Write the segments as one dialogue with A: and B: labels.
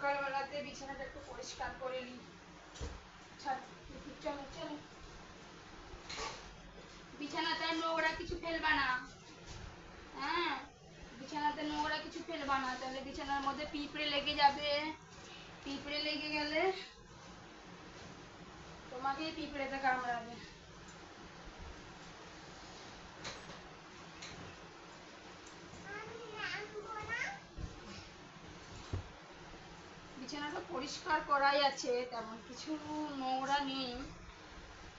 A: সকালবেলাতে বিছানাটা একটু পরিষ্কার করে নিই। চলো চলো, বিছানাতে নোংরা কিছু ফেলবা না। হ্যাঁ, বিছানাতে নোংরা কিছু ফেলবা না, তাহলে বিছানার মধ্যে পিঁপড়ে লেগে যাবে। পিঁপড়ে লেগে গেলে তোমাকেই পিঁপড়েতে কামড়াবে। বিছানাটা পরিষ্কার করাই আছে, তেমন কিছু নোংরা নেই,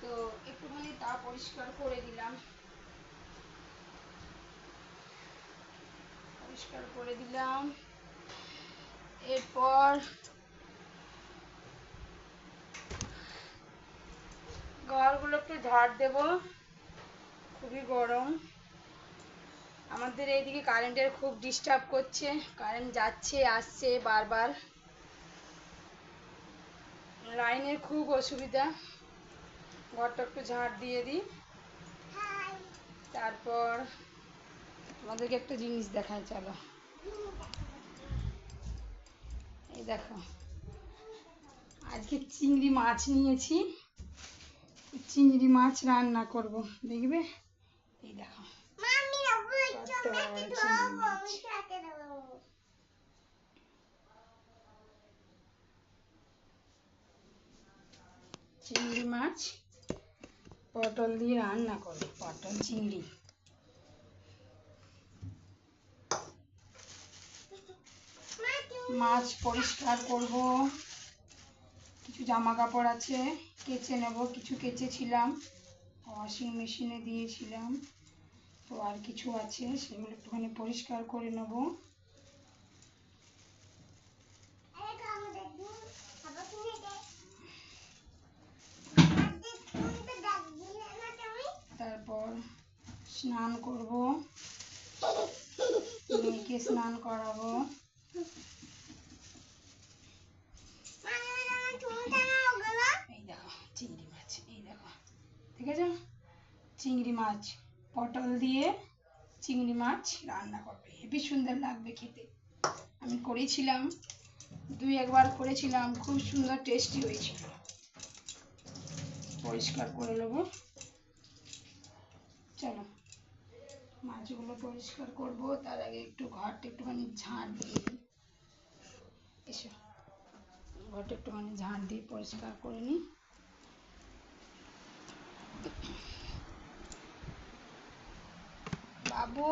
A: তো একটুখানি তা পরিষ্কার করে দিলাম। পরিষ্কার করে দিলাম, এরপর ঘরগুলো একটু ঝাড় দেবো। খুবই গরম, আমাদের এইদিকে কারেন্টের খুব ডিস্টার্ব করছে, কারেন্ট যাচ্ছে আসছে বারবার, লাইনের খুব অসুবিধা। ঘরটা একটু ঝাড় দিয়ে দিই। তারপর তোমাদেরকে একটা জিনিস দেখাই, চলো। এই দেখো, আজকে চিংড়ি মাছ নিয়েছি, চিংড়ি মাছ রান্না করব, দেখবে। এই দেখো, চিংড়ি মাছ পটল দিয়ে রান্না করবো, পটল চিংড়ি। মাছ পরিষ্কার করব, কিছু জামা কাপড় আছে কেচে নেব, কিছু কেচেছিলাম ওয়াশিং মেশিনে দিয়েছিলাম, তো আর কিছু আছে সেগুলো একটুখানি পরিষ্কার করে নেব। তারপর স্নান করব, মেয়েকে স্নান করাবো। এই দেখো চিংড়ি মাছ, এই দেখো, ঠিক আছে, চিংড়ি মাছ পটল দিয়ে চিংড়ি মাছ রান্না করবে, হেবি সুন্দর লাগবে খেতে। আমি করেছিলাম, দুই একবার করেছিলাম, খুব সুন্দর টেস্টি হয়েছিল। পরিষ্কার করে নেবো, চলো মাছগুলো পরিষ্কার করব, তার আগে একটু ঘরটা একটুখানি ঝাঁট দিয়ে দিই। এসো, ঘরটা একটুখানি ঝাঁট দিয়ে পরিষ্কার করে নিই। বাবু,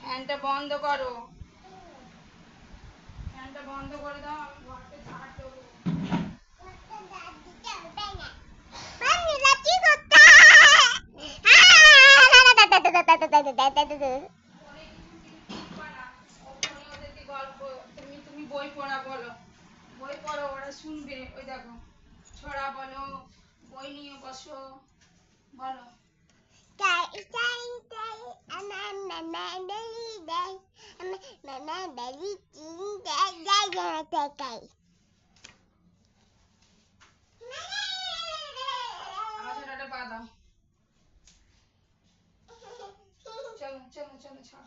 A: ফ্যানটা বন্ধ করো, ফ্যানটা বন্ধ করে দাও, আমি ঘরটা ঝাঁট দেবো। তুমি বই পড়া বলো, বই পড়ো, ওরা শুনবে। ওই দেখো, ছড়া বলো, বই নিয়ে বসো, বলো। বাদাম, চলো চলো চলো,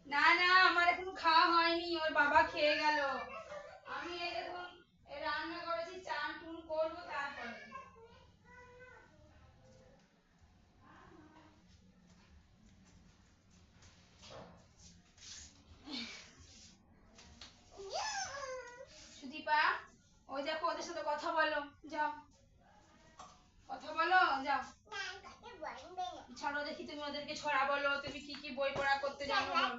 A: না না, আমার এখন খাওয়া হয়নি, ওর বাবা খেয়ে গেল। আমি এই দেখুন রান্না করেছি, চান টুন করবো তারপরে। সুদীপা, ওই দেখো ওদের সাথে কথা বলো, যাও কথা বলো, যাও। ছাড়ো দেখি, তুমি ওদেরকে ছড়া বলো, তুমি কি কি বই পড়া করতে জানো বলো।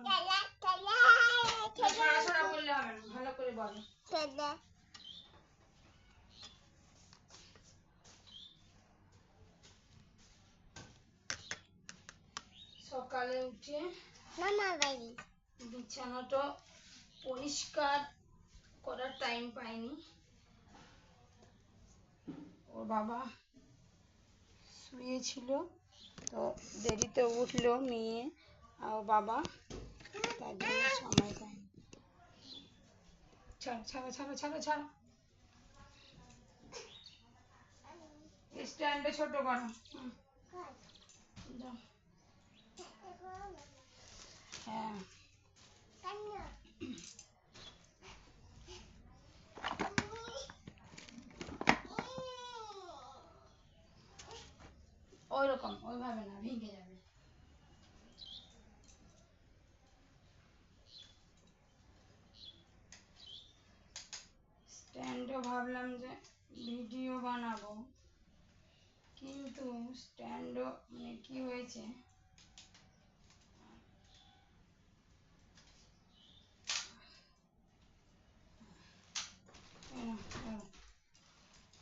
A: ছড়া ছড়া বললে হবে না, ভালো করে বলো। সকালে উঠে বিছানাটা পরিষ্কার করার টাইম পাইনি, ওর বাবা শুয়েছিল, তো দেরিতে উঠলো মেয়ে আর বাবা, তার জন্য সময় পাইনি। ছাড়ো ছাড়ো ছাড়ো ছাড়ো ছাড়ো, স্ট্যান্ডে ছোট করো। হ্যাঁ, ওইরকম ওইভাবে না, ভেঙে যাবে। স্ট্যান্ডও ভাবলাম যে ভিডিও বানাবো, কিন্তু স্ট্যান্ডও মানে কি হয়েছে,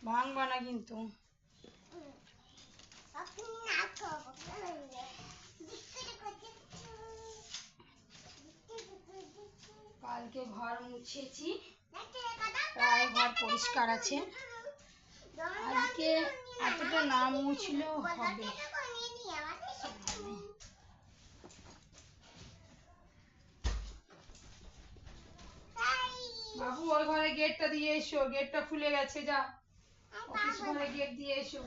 A: ভাঙবা না কিন্তু। কালকে ঘর মুছেছি, প্রায় ঘর পরিষ্কার আছে। আজকে এতটা না মুছলেও হবে। বাবু ওই ঘরে গেটটা দিয়ে এসো, গেটটা খুলে গেছে, যা অফিস ঘরে গেট দিয়ে এসো।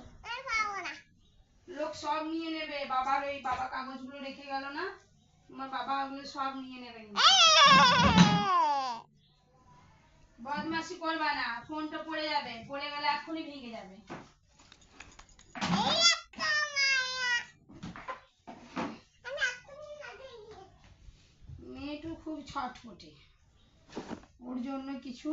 A: লোক সব নিয়ে নেবে, বাবার ওই বাবা কাগজগুলো রেখে গেল না, তোমার বাবা ওগুলো সব নিয়ে নেবে। বদমাশি করবা না, ফোনটা পড়ে যাবে, পড়ে গেলে এখনই ভেঙে যাবে। মেয়েটু খুব ছটফটে, ওর জন্য কিছু